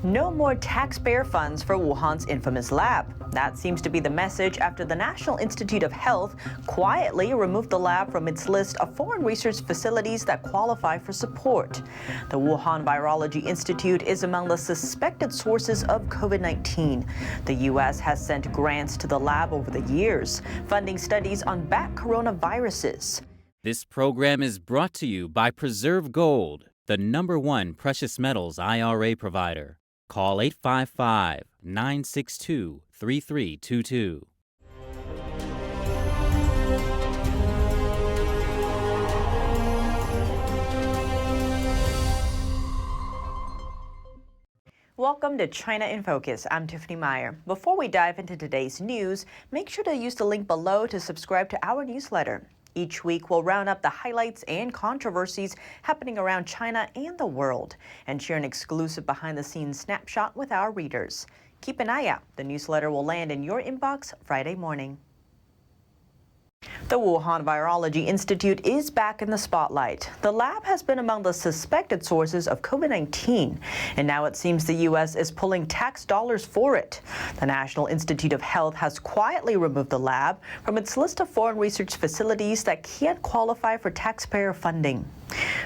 No more taxpayer funds for Wuhan's infamous lab. That seems to be the message after the National Institute of Health quietly removed the lab from its list of foreign research facilities that qualify for support. The Wuhan Virology Institute is among the suspected sources of COVID-19. The U.S. has sent grants to the lab over the years, funding studies on bat coronaviruses. This program is brought to you by Preserve Gold, the #1 precious metals IRA provider. Call 855-962-3322. Welcome to China in Focus. I'm Tiffany Meyer. Before we dive into today's news, make sure to use the link below to subscribe to our newsletter. Each week, we'll round up the highlights and controversies happening around China and the world and share an exclusive behind-the-scenes snapshot with our readers. Keep an eye out. The newsletter will land in your inbox Friday morning. The Wuhan Virology Institute is back in the spotlight. The lab has been among the suspected sources of COVID-19, and now it seems the U.S. is pulling tax dollars for it. The National Institute of Health has quietly removed the lab from its list of foreign research facilities that can't qualify for taxpayer funding.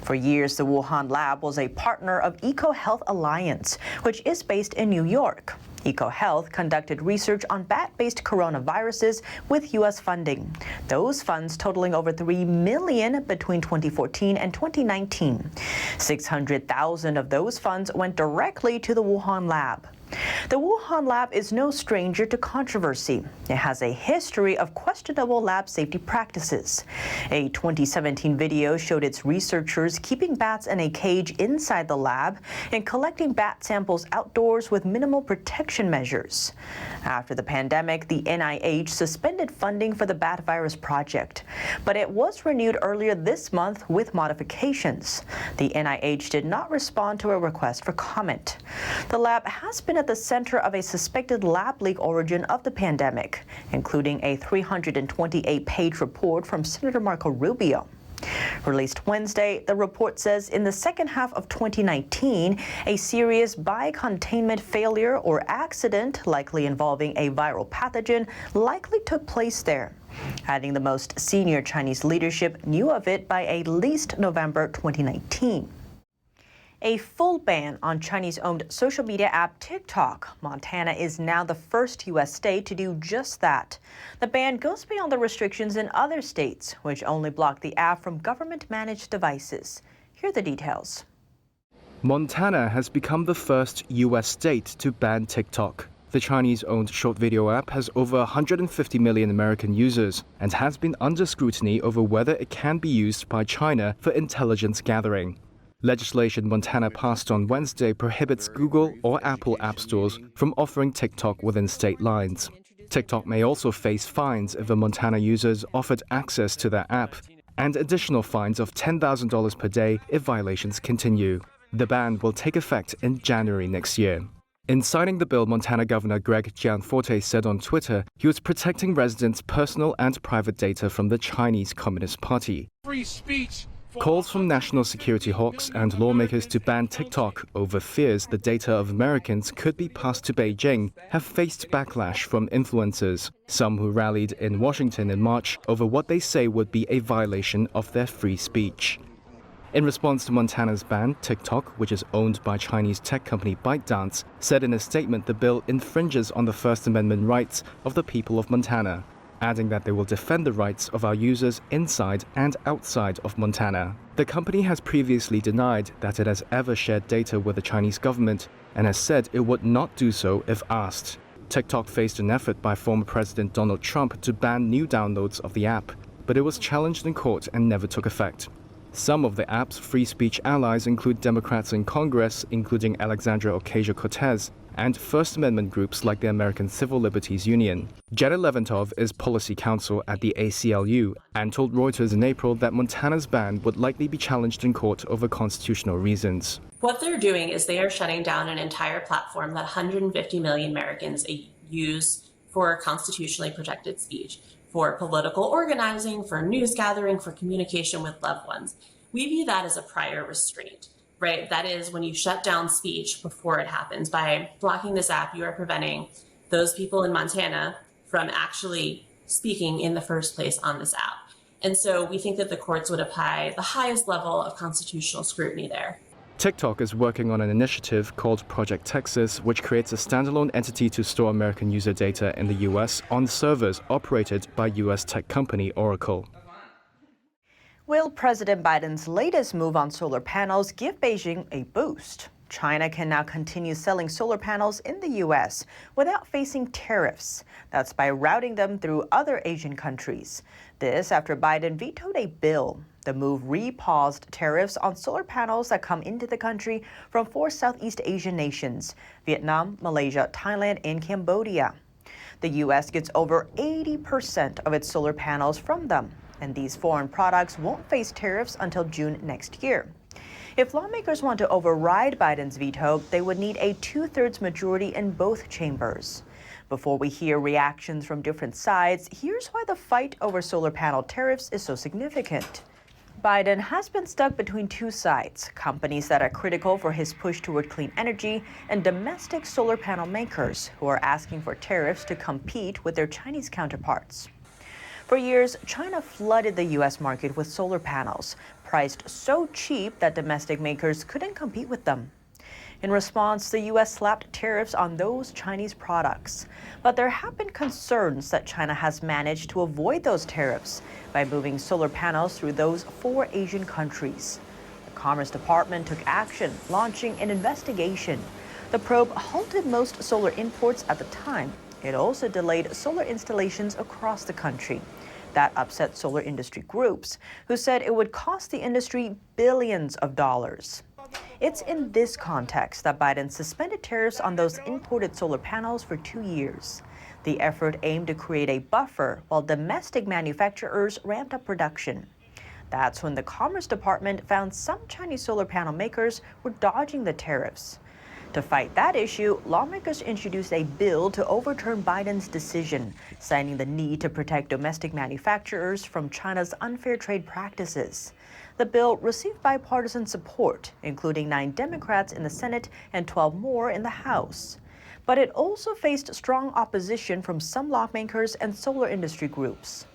For years, the Wuhan lab was a partner of EcoHealth Alliance, which is based in New York. EcoHealth conducted research on bat-based coronaviruses with U.S. funding. Those funds totaling over $3 million between 2014 and 2019. 600,000 of those funds went directly to the Wuhan lab. The Wuhan lab is no stranger to controversy. It has a history of questionable lab safety practices. A 2017 video showed its researchers keeping bats in a cage inside the lab and collecting bat samples outdoors with minimal protection measures. After the pandemic, the NIH suspended funding for the bat virus project, but it was renewed earlier this month with modifications. The NIH did not respond to a request for comment. The lab has been at the center of a suspected lab leak origin of the pandemic, including a 328-page report from Senator Marco Rubio. Released Wednesday, the report says in the second half of 2019, a serious biocontainment failure or accident, likely involving a viral pathogen, likely took place there, adding the most senior Chinese leadership knew of it by at least November 2019. A full ban on Chinese-owned social media app TikTok. Montana is now the first U.S. state to do just that. The ban goes beyond the restrictions in other states, which only block the app from government-managed devices. Here are the details. Montana has become the first U.S. state to ban TikTok. The Chinese-owned short video app has over 150 million American users and has been under scrutiny over whether it can be used by China for intelligence gathering. Legislation Montana passed on Wednesday prohibits Google or Apple app stores from offering TikTok within state lines. TikTok may also face fines if a Montana user is offered access to their app, and additional fines of $10,000 per day if violations continue. The ban will take effect in January next year. In signing the bill, Montana Governor Greg Gianforte said on Twitter he was protecting residents' personal and private data from the Chinese Communist Party. Free speech. Calls from national security hawks and lawmakers to ban TikTok over fears the data of Americans could be passed to Beijing have faced backlash from influencers, some who rallied in Washington in March over what they say would be a violation of their free speech. In response to Montana's ban, TikTok, which is owned by Chinese tech company ByteDance, said in a statement the bill infringes on the First Amendment rights of the people of Montana, adding that they will defend the rights of our users inside and outside of Montana. The company has previously denied that it has ever shared data with the Chinese government and has said it would not do so if asked. TikTok faced an effort by former President Donald Trump to ban new downloads of the app, but it was challenged in court and never took effect. Some of the app's free speech allies include Democrats in Congress, including Alexandria Ocasio-Cortez, and First Amendment groups like the American Civil Liberties Union. Jenna Leventov is policy counsel at the ACLU and told Reuters in April that Montana's ban would likely be challenged in court over constitutional reasons. What they're doing is they are shutting down an entire platform that 150 million Americans use for constitutionally protected speech, for political organizing, for news gathering, for communication with loved ones. We view that as a prior restraint. right? That is when you shut down speech before it happens. By blocking this app, you are preventing those people in Montana from actually speaking in the first place on this app. And so we think that the courts would apply the highest level of constitutional scrutiny there. TikTok is working on an initiative called Project Texas, which creates a standalone entity to store American user data in the U.S. on servers operated by U.S. tech company Oracle. Will President Biden's latest move on solar panels give Beijing a boost? China can now continue selling solar panels in the U.S. without facing tariffs. That's by routing them through other Asian countries. This after Biden vetoed a bill. The move repaused tariffs on solar panels that come into the country from 4 Southeast Asian nations: Vietnam, Malaysia, Thailand, and Cambodia. The U.S. gets over 80% of its solar panels from them, and these foreign products won't face tariffs until June next year. If lawmakers want to override Biden's veto, they would need a 2/3 majority in both chambers. Before we hear reactions from different sides, here's why the fight over solar panel tariffs is so significant. Biden has been stuck between two sides: companies that are critical for his push toward clean energy and domestic solar panel makers who are asking for tariffs to compete with their Chinese counterparts. For years, China flooded the U.S. market with solar panels, priced so cheap that domestic makers couldn't compete with them. In response, the U.S. slapped tariffs on those Chinese products. But there have been concerns that China has managed to avoid those tariffs by moving solar panels through those 4 Asian countries. The Commerce Department took action, launching an investigation. The probe halted most solar imports at the time. It also delayed solar installations across the country. That upset solar industry groups, who said it would cost the industry billions of dollars. It's in this context that Biden suspended tariffs on those imported solar panels for 2 years. The effort aimed to create a buffer while domestic manufacturers ramped up production. That's when the Commerce Department found some Chinese solar panel makers were dodging the tariffs. To fight that issue, lawmakers introduced a bill to overturn Biden's decision, citing the need to protect domestic manufacturers from China's unfair trade practices. The bill received bipartisan support, including 9 Democrats in the Senate and 12 more in the House. But it also faced strong opposition from some lawmakers and solar industry groups.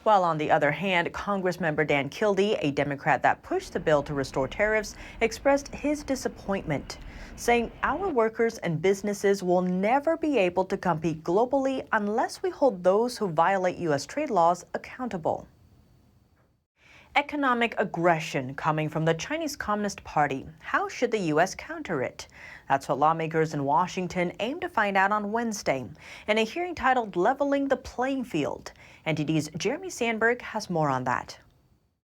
While on the other hand, Congressmember Dan Kildee, a Democrat that pushed the bill to restore tariffs, expressed his disappointment, saying our workers and businesses will never be able to compete globally unless we hold those who violate U.S. trade laws accountable. Economic aggression coming from the Chinese Communist Party. How should the U.S. counter it? That's what lawmakers in Washington aim to find out on Wednesday in a hearing titled Leveling the Playing Field. NTD's Jeremy Sandberg has more on that.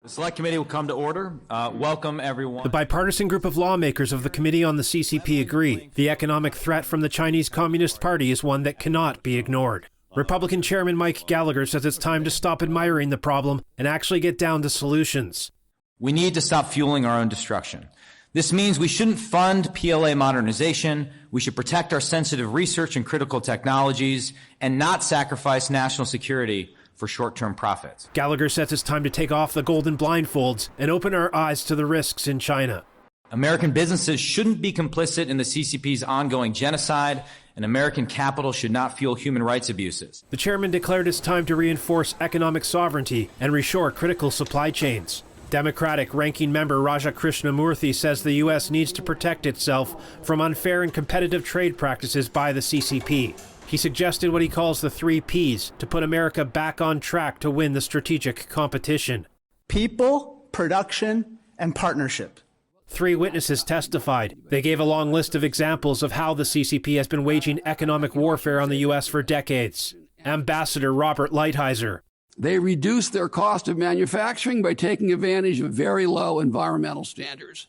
The Select Committee will come to order. Welcome, everyone. The bipartisan group of lawmakers of the Committee on the CCP agree the economic threat from the Chinese Communist Party is one that cannot be ignored. Republican Chairman Mike Gallagher says it's time to stop admiring the problem and actually get down to solutions. We need to stop fueling our own destruction. This means we shouldn't fund PLA modernization, we should protect our sensitive research and critical technologies, and not sacrifice national security for short-term profits. Gallagher says it's time to take off the golden blindfolds and open our eyes to the risks in China. American businesses shouldn't be complicit in the CCP's ongoing genocide, and American capital should not fuel human rights abuses. The chairman declared it's time to reinforce economic sovereignty and reshore critical supply chains. Democratic ranking member Raja Krishnamurthy says the U.S. needs to protect itself from unfair and competitive trade practices by the CCP. He suggested what he calls the 3 Ps to put America back on track to win the strategic competition. People, production, and partnership. 3 witnesses testified. They gave a long list of examples of how the CCP has been waging economic warfare on the U.S. for decades. Ambassador Robert Lighthizer. They reduce their cost of manufacturing by taking advantage of very low environmental standards.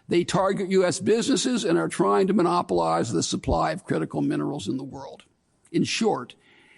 They target U.S. businesses and are trying to monopolize the supply of critical minerals in the world. In short,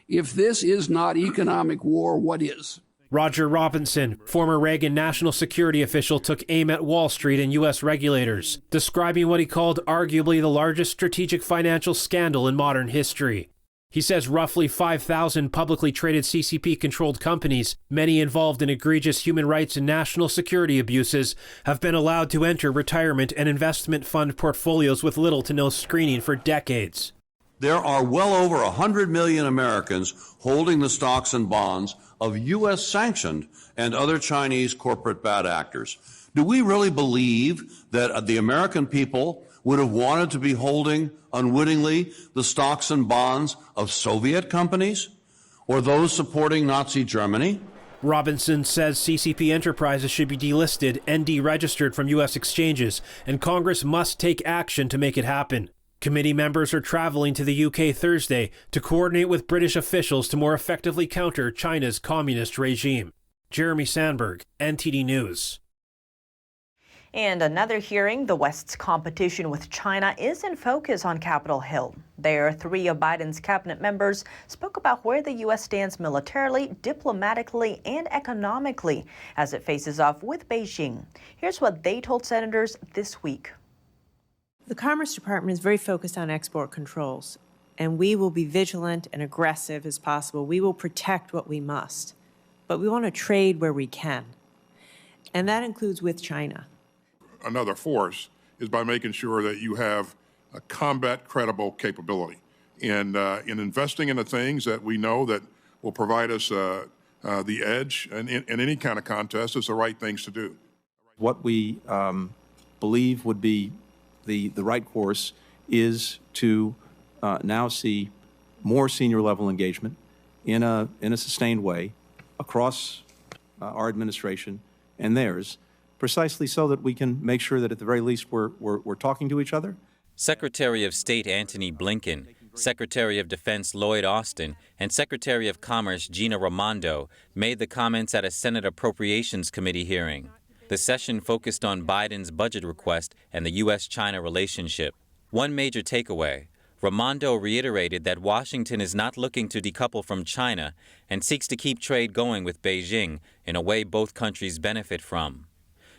if this is not economic war, what is? Roger Robinson, former Reagan national security official, took aim at Wall Street and U.S. regulators, describing what he called arguably the largest strategic financial scandal in modern history. He says roughly 5,000 publicly traded CCP-controlled companies, many involved in egregious human rights and national security abuses, have been allowed to enter retirement and investment fund portfolios with little to no screening for decades. There are well over 100 million Americans holding the stocks and bonds of U.S.-sanctioned and other Chinese corporate bad actors. Do we really believe that the American people would have wanted to be holding unwittingly the stocks and bonds of Soviet companies or those supporting Nazi Germany? Robinson says CCP enterprises should be delisted and deregistered from U.S. exchanges, and Congress must take action to make it happen. Committee members are traveling to the UK Thursday to coordinate with British officials to more effectively counter China's communist regime. Jeremy Sandberg, NTD News. And another hearing, the West's competition with China is in focus on Capitol Hill. There, 3 of Biden's cabinet members spoke about where the U.S. stands militarily, diplomatically, and economically as it faces off with Beijing. Here's what they told senators this week. The Commerce Department is very focused on export controls, and we will be vigilant and aggressive as possible. We will protect what we must, but we want to trade where we can, and that includes with China. Another force is by making sure that you have a combat credible capability in investing in the things that we know that will provide us the edge in any kind of contest is the right things to do. What we believe would be the right course is to now see more senior level engagement in a sustained way across our administration and theirs, precisely so that we can make sure that at the very least we're talking to each other. Secretary of State Antony Blinken, Secretary of Defense Lloyd Austin, and Secretary of Commerce Gina Raimondo made the comments at a Senate Appropriations Committee hearing. The session focused on Biden's budget request and the U.S.-China relationship. One major takeaway, Raimondo reiterated that Washington is not looking to decouple from China and seeks to keep trade going with Beijing in a way both countries benefit from.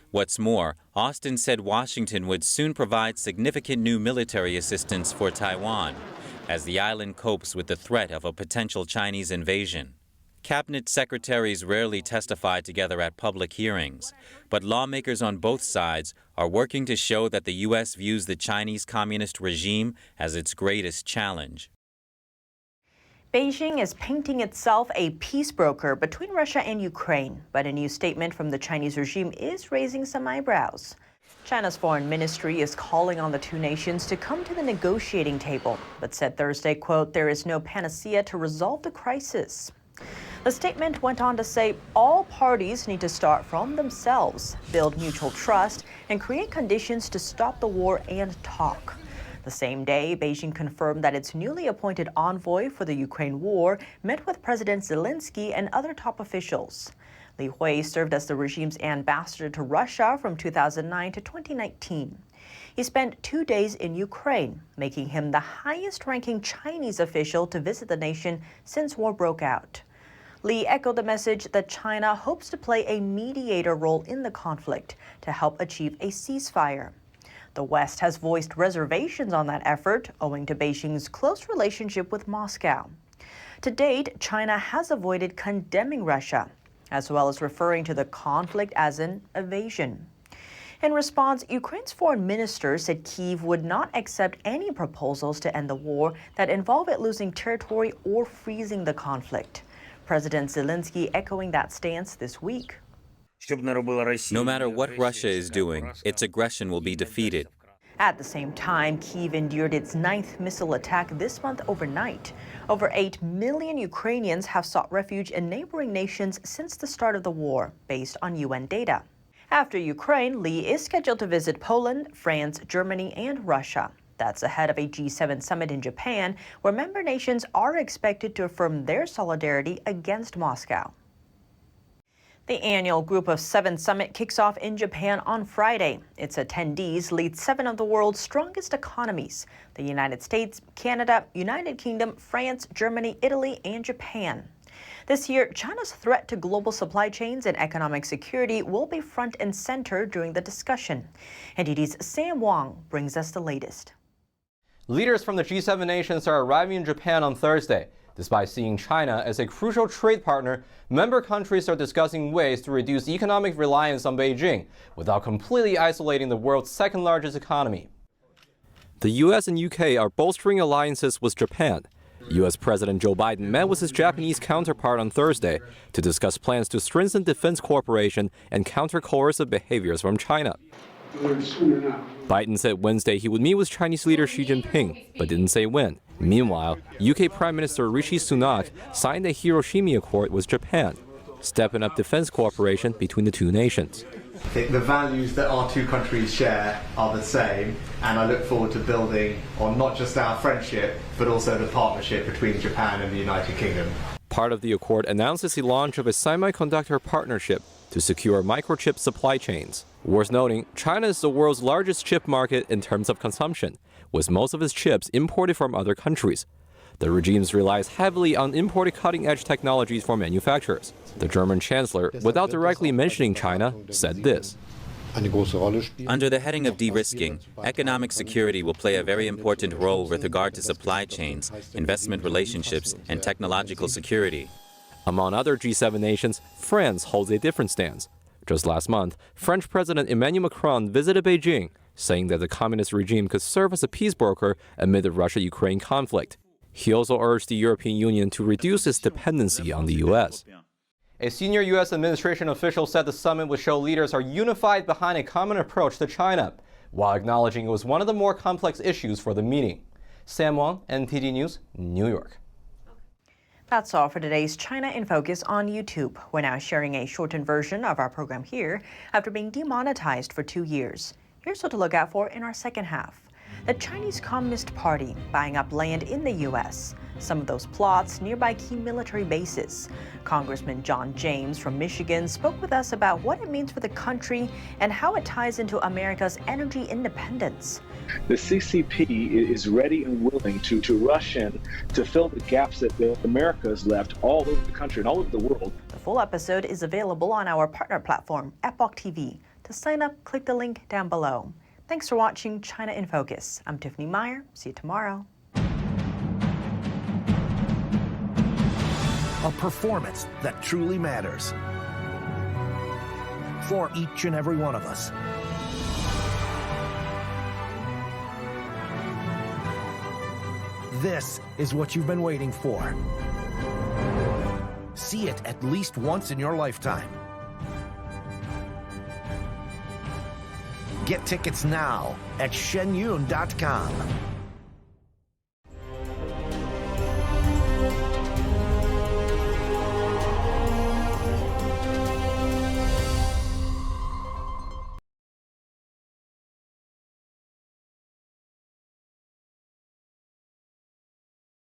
What's more, Austin said Washington would soon provide significant new military assistance for Taiwan as the island copes with the threat of a potential Chinese invasion. Cabinet secretaries rarely testify together at public hearings, but lawmakers on both sides are working to show that the U.S. views the Chinese communist regime as its greatest challenge. Beijing is painting itself a peace broker between Russia and Ukraine, but a new statement from the Chinese regime is raising some eyebrows. China's foreign ministry is calling on the two nations to come to the negotiating table, but said Thursday, quote, there is no panacea to resolve the crisis. The statement went on to say all parties need to start from themselves, build mutual trust, and create conditions to stop the war and talk. The same day, Beijing confirmed that its newly appointed envoy for the Ukraine war met with President Zelensky and other top officials. Li Hui served as the regime's ambassador to Russia from 2009 to 2019. He spent 2 days in Ukraine, making him the highest-ranking Chinese official to visit the nation since war broke out. Li echoed the message that China hopes to play a mediator role in the conflict to help achieve a ceasefire. The West has voiced reservations on that effort, owing to Beijing's close relationship with Moscow. To date, China has avoided condemning Russia, as well as referring to the conflict as an invasion. In response, Ukraine's foreign minister said Kyiv would not accept any proposals to end the war that involve it losing territory or freezing the conflict. President Zelensky echoing that stance this week. No matter what Russia is doing, its aggression will be defeated. At the same time, Kyiv endured its 9th missile attack this month overnight. Over 8 million Ukrainians have sought refuge in neighboring nations since the start of the war, based on UN data. After Ukraine, Li is scheduled to visit Poland, France, Germany, and Russia. That's ahead of a G7 summit in Japan, where member nations are expected to affirm their solidarity against Moscow. The annual Group of 7 summit kicks off in Japan on Friday. Its attendees lead 7 of the world's strongest economies: the United States, Canada, United Kingdom, France, Germany, Italy, and Japan. This year, China's threat to global supply chains and economic security will be front and center during the discussion. NTD's Sam Wang brings us the latest. Leaders from the G7 nations are arriving in Japan on Thursday. Despite seeing China as a crucial trade partner, member countries are discussing ways to reduce economic reliance on Beijing without completely isolating the world's second-largest economy. The U.S. and U.K. are bolstering alliances with Japan. U.S. President Joe Biden met with his Japanese counterpart on Thursday to discuss plans to strengthen defense cooperation and counter coercive behaviors from China. Biden said Wednesday he would meet with Chinese leader Xi Jinping, but didn't say when. Meanwhile, UK Prime Minister Rishi Sunak signed a Hiroshima Accord with Japan, stepping up defense cooperation between the two nations. I think the values that our two countries share are the same, and I look forward to building on not just our friendship, but also the partnership between Japan and the United Kingdom. Part of the accord announces the launch of a semiconductor partnership to secure microchip supply chains. Worth noting, China is the world's largest chip market in terms of consumption, with most of its chips imported from other countries. The regime relies heavily on imported cutting-edge technologies from manufacturers. The German chancellor, without directly mentioning China, said this. Under the heading of de-risking, economic security will play a very important role with regard to supply chains, investment relationships, and technological security. Among other G7 nations, France holds a different stance. Just last month, French President Emmanuel Macron visited Beijing, saying that the communist regime could serve as a peace broker amid the Russia-Ukraine conflict. He also urged the European Union to reduce its dependency on the U.S. A senior U.S. administration official said the summit would show leaders are unified behind a common approach to China, while acknowledging it was one of the more complex issues for the meeting. Sam Wang, NTD News, New York. That's all for today's China in Focus on YouTube. We're now sharing a shortened version of our program here after being demonetized for 2 years. Here's what to look out for in our second half. The Chinese Communist Party buying up land in the U.S., some of those plots nearby key military bases. Congressman John James from Michigan spoke with us about what it means for the country and how it ties into America's energy independence. The CCP is ready and willing to rush in to fill the gaps that America has left all over the country and all over the world. The full episode is available on our partner platform, Epoch TV. To sign up, click the link down below. Thanks for watching China in Focus. I'm Tiffany Meyer. See you tomorrow. A performance that truly matters for each and every one of us. This is what you've been waiting for. See it at least once in your lifetime. Get tickets now at shenyun.com.